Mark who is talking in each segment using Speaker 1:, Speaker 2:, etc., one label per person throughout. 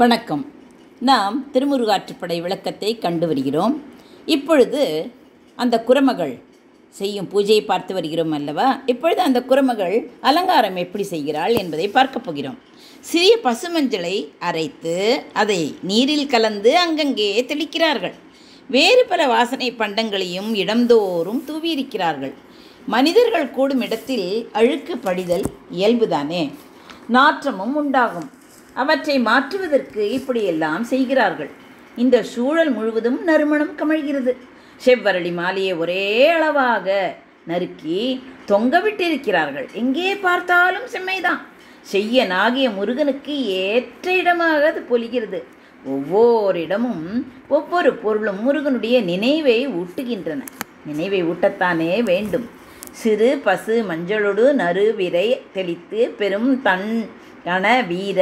Speaker 1: வணக்கம். நாம் திருமுருகாற்றுப்படை விளக்கத்தை கண்டு வருகிறோம். இப்பொழுது அந்த குரமகள் செய்யும் பூஜையை பார்த்து வருகிறோம் அல்லவா? இப்பொழுது அந்த குரமகள் அலங்காரம் எப்படி செய்கிறாள் என்பதை பார்க்கப் போகிறோம். சிறிய பசுமஞ்சளை அரைத்து அதை நீரில் கலந்து அங்கங்கே தெளிக்கிறார்கள். வேறு பல வாசனை பண்டங்களையும் இடந்தோறும் தூவியிருக்கிறார்கள். மனிதர்கள் கூடும் இடத்தில் அழுக்கு படிதல் இயல்புதானே, நாற்றமும் உண்டாகும். அவற்றை மாற்றுவதற்கு இப்படியெல்லாம் செய்கிறார்கள். இந்த சூழல் முழுவதும் நறுமணம் கமழ்கிறது. செவ்வரளி மாலையை ஒரே அளவாக நறுக்கி தொங்க விட்டிருக்கிறார்கள். எங்கே பார்த்தாலும் செம்மைதான். செய்யனாகிய முருகனுக்கு ஏற்ற இடமாக அது பொலிகிறது. ஒவ்வொரு இடமும் ஒவ்வொரு பொருளும் முருகனுடைய நினைவை ஊட்டுகின்றன. நினைவை ஊட்டத்தானே வேண்டும். சிறு பசு மஞ்சளோடு நறு விரை தெளித்து பெரும் தன் கண வீர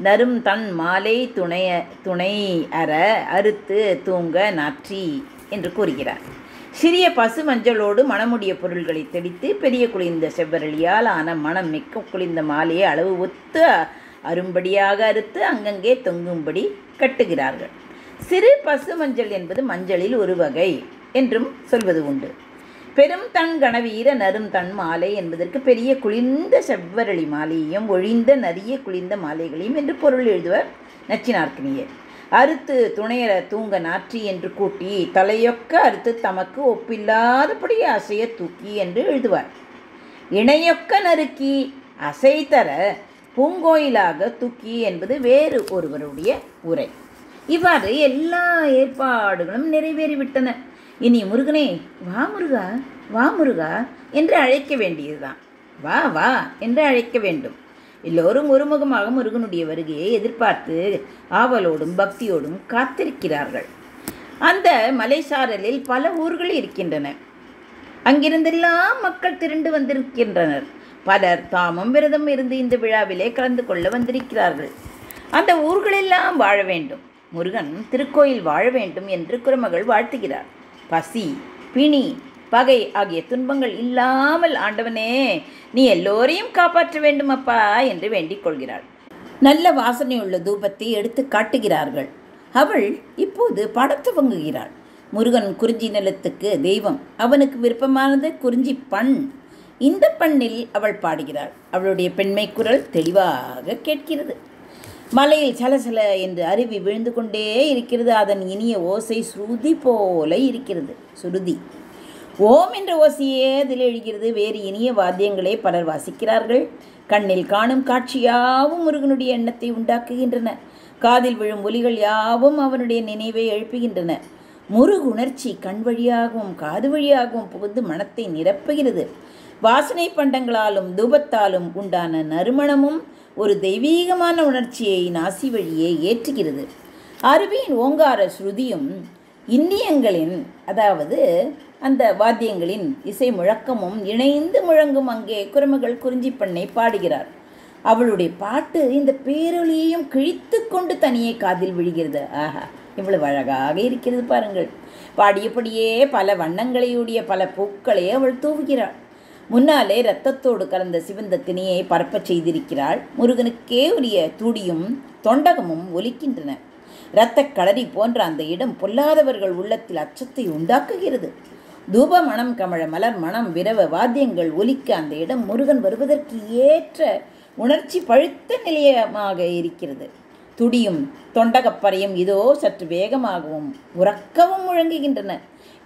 Speaker 1: நரும் தன் மாலை துணை அற அறுத்து தூங்க நாற்றி என்று கூறுகிறார். சிறிய பசு மஞ்சளோடு மணமுடைய பொருள்களை தெளித்து பெரிய குளிர்ந்த செவ்வரளியால் ஆன மனம் மிக்க குளிர்ந்த மாலையை அளவு ஒத்து அரும்படியாக அறுத்து அங்கங்கே தொங்கும்படி கட்டுகிறார்கள். சிறு பசு மஞ்சள் என்பது மஞ்சளில் ஒரு வகை என்றும் சொல்வது உண்டு. பெரும் தன் கணவீர நரும் தன் மாலை என்பதற்கு பெரிய குளிர்ந்த செவ்வரளி மாலையையும் ஒழிந்த நரிய குளிர்ந்த மாலைகளையும் என்று பொருள் எழுதுவர் நச்சினார்க்கினியர். அறுத்து துணையற தூங்க நாற்றி என்று கூட்டி தலையொக்க அறுத்து தமக்கு ஒப்பில்லாதபடி அசைய தூக்கி என்று எழுதுவார். இணையொக்க நறுக்கி அசைத்தர பூங்கோயிலாக தூக்கி என்பது வேறு ஒருவருடைய உரை. இவ்வாறு எல்லா ஏற்பாடுகளும் நிறைவேறிவிட்டன. இனி முருகனே வா முருகா, வா முருகா என்று அழைக்க வேண்டியதுதான். வா வா என்று அழைக்க வேண்டும். எல்லோரும் ஒருமுகமாக முருகனுடைய வருகையை எதிர்பார்த்து ஆவலோடும் பக்தியோடும் காத்திருக்கிறார்கள். அந்த மலைசாரலில் பல ஊர்கள் இருக்கின்றன. அங்கிருந்தெல்லாம் மக்கள் திரண்டு வந்திருக்கின்றனர். பலர் தாமும் விரதம் இருந்து இந்த விழாவிலே கலந்து கொள்ள வந்திருக்கிறார்கள். அந்த ஊர்களெல்லாம் வாழ வேண்டும், முருகன் திருக்கோயில் வாழ வேண்டும் என்று குரமகள் வாழ்த்துகிறார். பசி, பிணி, பகை ஆகிய துன்பங்கள் இல்லாமல் ஆண்டவனே நீ எல்லோரையும் காப்பாற்ற வேண்டும் அப்பா என்று வேண்டிக் கொள்கிறாள். நல்ல வாசனையுள்ள தூபத்தை எடுத்து காட்டுகிறார்கள். அவள் இப்போது பாடத் துவங்குகிறாள். முருகன் குறிஞ்சி நிலத்துக்கு தெய்வம். அவனுக்கு விருப்பமானது குறிஞ்சி பண். இந்த பண்ணில் அவள் பாடுகிறாள். அவளுடைய பெண்மை குரல் தெளிவாக கேட்கிறது. மலையில் சலசல என்று அருவி விழுந்து கொண்டே இருக்கிறது. அதன் இனிய ஓசை ஸ்ருதி போல இருக்கிறது. சுருதி ஓம் என்ற ஓசையே அதில் எழுகிறது. வேறு இனிய வாத்தியங்களே பலர் வாசிக்கிறார்கள். கண்ணில் காணும் காட்சி யாவும் முருகனுடைய எண்ணத்தை உண்டாக்குகின்றன. காதில் விழும் ஒலிகள் யாவும் அவனுடைய நினைவை எழுப்புகின்றன. முருகுணர்ச்சி கண் வழியாகவும் காது வழியாகவும் புகுந்து மனத்தை நிரப்புகிறது. வாசனை பண்டங்களாலும் தூபத்தாலும் உண்டான நறுமணமும் ஒரு தெய்வீகமான உணர்ச்சியை நாசி வழியே ஏற்றுகிறது. அருவியின் ஓங்கார ஸ்ருதியும் இந்தியங்களின், அதாவது அந்த வாத்தியங்களின் இசை முழக்கமும் இணைந்து முழங்கும். அங்கே குரமகள் குறிஞ்சி பண்ணை பாடுகிறார். அவளுடைய பாட்டு இந்த பேரொலியையும் கிழித்து கொண்டு தனியே காதில் விழுகிறது. ஆஹா, இவ்வளவு அழகாக இருக்கிறது பாருங்கள். பாடியபடியே பல வண்ணங்களையுடைய பல பூக்களை அவள் தூவுகிறாள். முன்னாலே இரத்தத்தோடு கலந்த சிவந்த திணியை பரப்பச் செய்திருக்கிறாள். முருகனுக்கே உரிய தூடியும் தொண்டகமும் ஒலிக்கின்றன. இரத்த களரி போன்ற அந்த இடம் பொல்லாதவர்கள் உள்ளத்தில் அச்சத்தை உண்டாக்குகிறது. தூப மனம் கமழ மலர் மனம் விரவ வாத்தியங்கள் ஒலிக்க அந்த இடம் முருகன் வருவதற்கு ஏற்ற உணர்ச்சி பழுத்த நிலையமாக இருக்கிறது. துடியும் தொண்டகப்பறையும் இதோ சற்று வேகமாகவும் உறக்கவும் முழங்குகின்றன.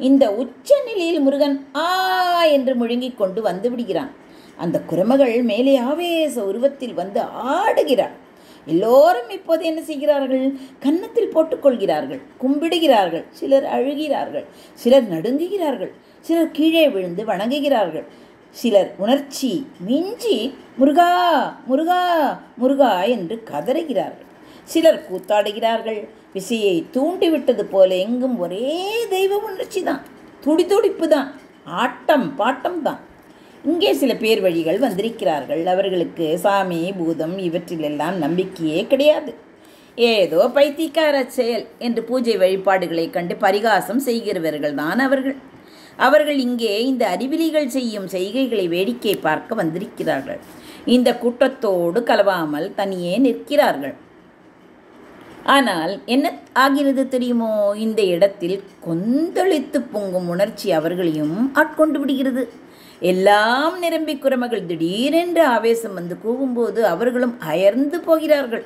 Speaker 1: இந்த உச்ச நிலையில் முருகன் ஆ என்று முழங்கிக் கொண்டு வந்து விடுகிறான். அந்த குரமகள் மேலே ஆவேச உருவத்தில் வந்து ஆடுகிறாள். எல்லோரும் இப்போது என்ன செய்கிறார்கள்? கன்னத்தில் போட்டுக்கொள்கிறார்கள், கும்பிடுகிறார்கள். சிலர் அழுகிறார்கள், சிலர் நடுங்குகிறார்கள், சிலர் கீழே விழுந்து வணங்குகிறார்கள். சிலர் உணர்ச்சி மிஞ்சி முருகா முருகா முருகா என்று கதறுகிறார்கள். சிலர் கூத்தாடுகிறார்கள். விசையை தூண்டிவிட்டது போல எங்கும் ஒரே தெய்வ உணர்ச்சி தான், துடிதுடிப்பு தான், ஆட்டம் பாட்டம் தான். இங்கே சில பேர் வழிகள் வந்திருக்கிறார்கள். அவர்களுக்கு சாமி பூதம் இவற்றிலெல்லாம் நம்பிக்கையே கிடையாது. ஏதோ பைத்தியக்கார செயல் என்று பூஜை வழிபாடுகளை கண்டு பரிகாசம் செய்கிறவர்கள் தான் அவர்கள். அவர்கள் இங்கே இந்த அறிவிலிகள் செய்யும் செய்கைகளை வேடிக்கை பார்க்க வந்திருக்கிறார்கள். இந்த கூட்டத்தோடு கலவாமல் தனியே நிற்கிறார்கள். ஆனால் என்ன ஆகிறது தெரியுமோ, இந்த இடத்தில் கொந்தளித்து பொங்கும் உணர்ச்சி அவர்களையும் ஆட்கொண்டு விடுகிறது. எல்லாம் நிரம்பி குரமகள் திடீரென்று ஆவேசம் வந்து கூவும்போது அவர்களும் அயர்ந்து போகிறார்கள்.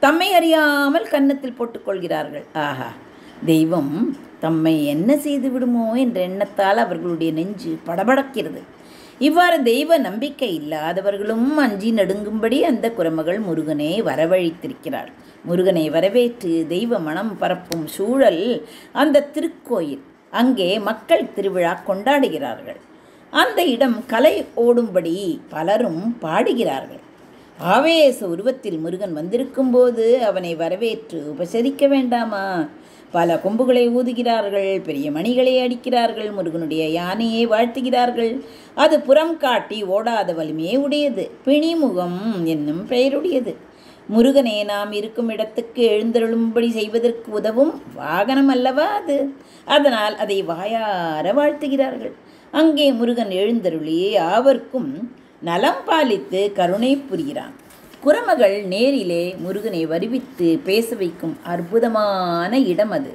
Speaker 1: தம்மை அறியாமல் கன்னத்தில் போட்டுக்கொள்கிறார்கள். ஆஹா, தெய்வம் தம்மை என்ன செய்து விடுமோ என்ற எண்ணத்தால் அவர்களுடைய நெஞ்சு படபடக்கிறது. இவ்வாறு தெய்வ நம்பிக்கை இல்லாதவர்களும் அஞ்சி நடுங்கும்படி அந்த குரமகள் முருகனை வரவழைத்திருக்கிறாள். முருகனை வரவேற்று தெய்வ மனம் பரப்பும் சூழல் அந்த திருக்கோயில். அங்கே மக்கள் திருவிழா கொண்டாடுகிறார்கள். அந்த இடம் கலை ஓடும்படி பலரும் பாடுகிறார்கள். ஆவேச உருவத்தில் முருகன் வந்திருக்கும் போது அவனை வரவேற்று உபசரிக்க வேண்டாமா? பல கொம்புகளை ஊதுகிறார்கள், பெரிய மணிகளை அடிக்கிறார்கள், முருகனுடைய யானையை வாழ்த்துகிறார்கள். அது புறம் காட்டி ஓடாத வலிமையே உடையது, பிணிமுகம் என்னும் பெயருடையது. முருகனே நாம் இருக்கும் இடத்துக்கு எழுந்தருளும்படி செய்வதற்கு உதவும் வாகனம் அல்லவா அது. அதனால் அதை வாயார வாழ்த்துகிறார்கள். அங்கே முருகன் எழுந்தருளி யாவர்க்கும் நலம் பாலித்து கருணை புரிகிறான். குரமகள் நேரிலே முருகனை வருவித்து பேச வைக்கும் அற்புதமான இடம் அது.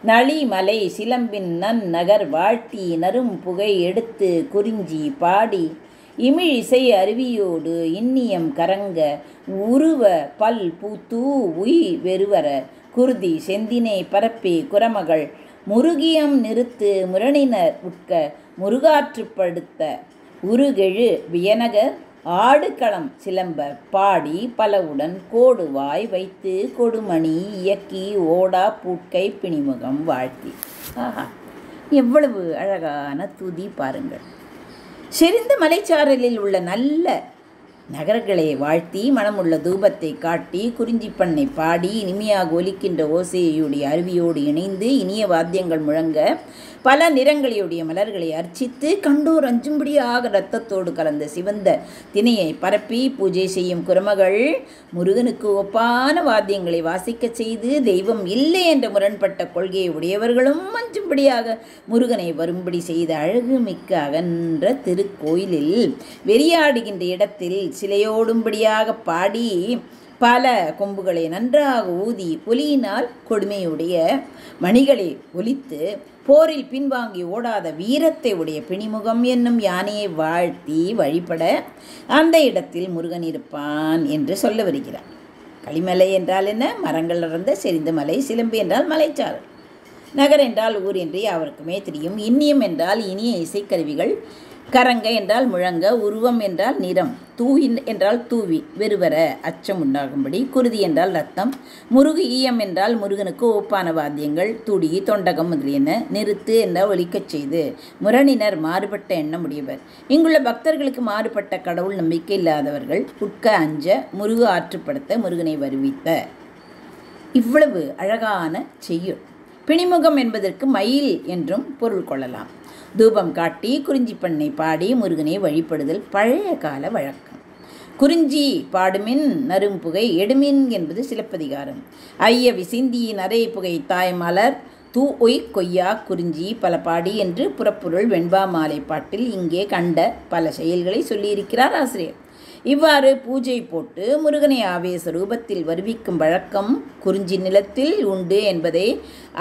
Speaker 1: நளி மலை சிலம்பின் நகர் வாழ்த்தி நரும் புகை எடுத்து குறிஞ்சி பாடி இமிழிசை அருவியோடு இன்னியம் கரங்க உருவ பல் பூத்தூ உய் வெறுவர குருதி செந்தினை பரப்பி குரமகள் முருகியம் நிறுத்து முரணினர் உட்க முருகாற்றுப்படுத்த உருகெழு வியனகர் ஆடுகளம் சிலம்ப பாடி பலவுடன் கோடுவாய் வைத்து கொடுமணி இயக்கி ஓடா பூட்கை பிணிமுகம் வாழ்த்தி. ஆஹா, எவ்வளவு அழகான துதி பாருங்கள். செறிந்த மலைச்சாரலில் உள்ள நல்ல நகர்களை வாழ்த்தி மனமுள்ள தூபத்தை காட்டி குறிஞ்சி பண்ணை பாடி இனிமையாக ஒலிக்கின்ற ஓசையுடைய அருவியோடு இணைந்து இனிய வாத்தியங்கள் முழங்க பல நிறங்களையுடைய மலர்களை அர்ச்சித்து கண்டோர் அஞ்சும்படியாக இரத்தத்தோடு கலந்த சிவந்த திணையை பரப்பி பூஜை செய்யும் குரமகள் முருகனுக்கு ஒப்பான வாத்தியங்களை வாசிக்க செய்து தெய்வம் இல்லை என்ற முரண்பட்ட கொள்கையை உடையவர்களும் அஞ்சும்படியாக முருகனை வரும்படி செய்த அழகு மிக்க அகன்ற திருக்கோயிலில் வெறியாடுகின்ற இடத்தில் சிலையோடும்படியாக பாடி பல கொம்புகளை நன்றாக ஊதி ஒலியினால் கொடுமையுடைய மணிகளை ஒலித்து போரில் பின்வாங்கி ஓடாத வீரத்தை உடைய பிணிமுகம் என்னும் யானையை வாழ்த்தி வழிபட அந்த இடத்தில் முருகன் இருப்பான் என்று சொல்ல வருகிறார். களிமலை என்றால் என்ன? மரங்கள் அடர்ந்த செறிந்த மலை. சிலம்பு என்றால் மலைச்சாரல். நகர் என்றால் ஊர் என்று அவருக்குமே தெரியும். இன்னியம் என்றால் இனிய இசைக்கருவிகள். கரங்க என்றால் முழங்க. உருவம் என்றால் நிறம். தூயின் என்றால் தூவி வெறுவர அச்சம் உண்டாகும்படி. குருதி என்றால் ரத்தம். முருகு ஈயம் என்றால் முருகனுக்கு ஒப்பான வாத்தியங்கள். துடி தொண்டகம் முதலியன. நிறுத்து என்றால் ஒலிக்கச் செய்து. முரணினர் மாறுபட்ட எண்ணம் உடையவர். இங்குள்ள பக்தர்களுக்கு மாறுபட்ட கடவுள் நம்பிக்கை இல்லாதவர்கள். உட்க அஞ்ச முருகு ஆற்றுப்படுத்த முருகனை வருவித்த. இவ்வளவு அழகான செய்யுள். பிணிமுகம் என்பதற்கு மயில் என்றும் பொருள் கொள்ளலாம். தூபம் காட்டி குறிஞ்சி பண்ணை பாடி முருகனை வழிபடுதல் பழைய கால வழக்கம். குறிஞ்சி பாடுமின் நரும்புகை எடுமின் என்பது சிலப்பதிகாரம். ஐய விசிந்தியின் அரை புகை தாய் மலர் தூ ஒய் கொய்யா குறிஞ்சி பல பாடி என்று புறப்பொருள் வெண்பா மாலை பாட்டில் இங்கே கண்ட பல செயல்களை சொல்லியிருக்கிறார் ஆசிரியர். இவ்வாறு பூஜை போட்டு முருகனை ஆவேச ரூபத்தில் வருவிக்கும் வழக்கம் குறிஞ்சி நிலத்தில் உண்டு என்பதை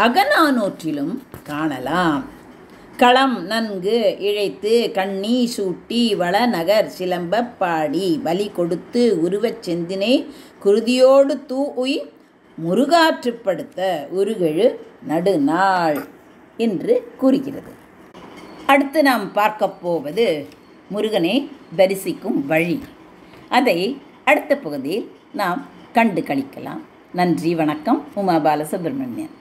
Speaker 1: அகநானூற்றிலும் காணலாம். களம் நன்கு இழைத்து கண்ணி சூட்டி வள நகர் சிலம்ப பாடி பலி கொடுத்து உருவச் செந்தினை குருதியோடு தூ உய் முருகாற்றுப்படுத்த உருகெழு நடுநாள் என்று கூறுகிறது. அடுத்து நாம் பார்க்க போவது முருகனை தரிசிக்கும் வழி. அதை அடுத்த பகுதியில் நாம் கண்டு கழிக்கலாம். நன்றி, வணக்கம். உமா பாலசுப்ரமணியன்.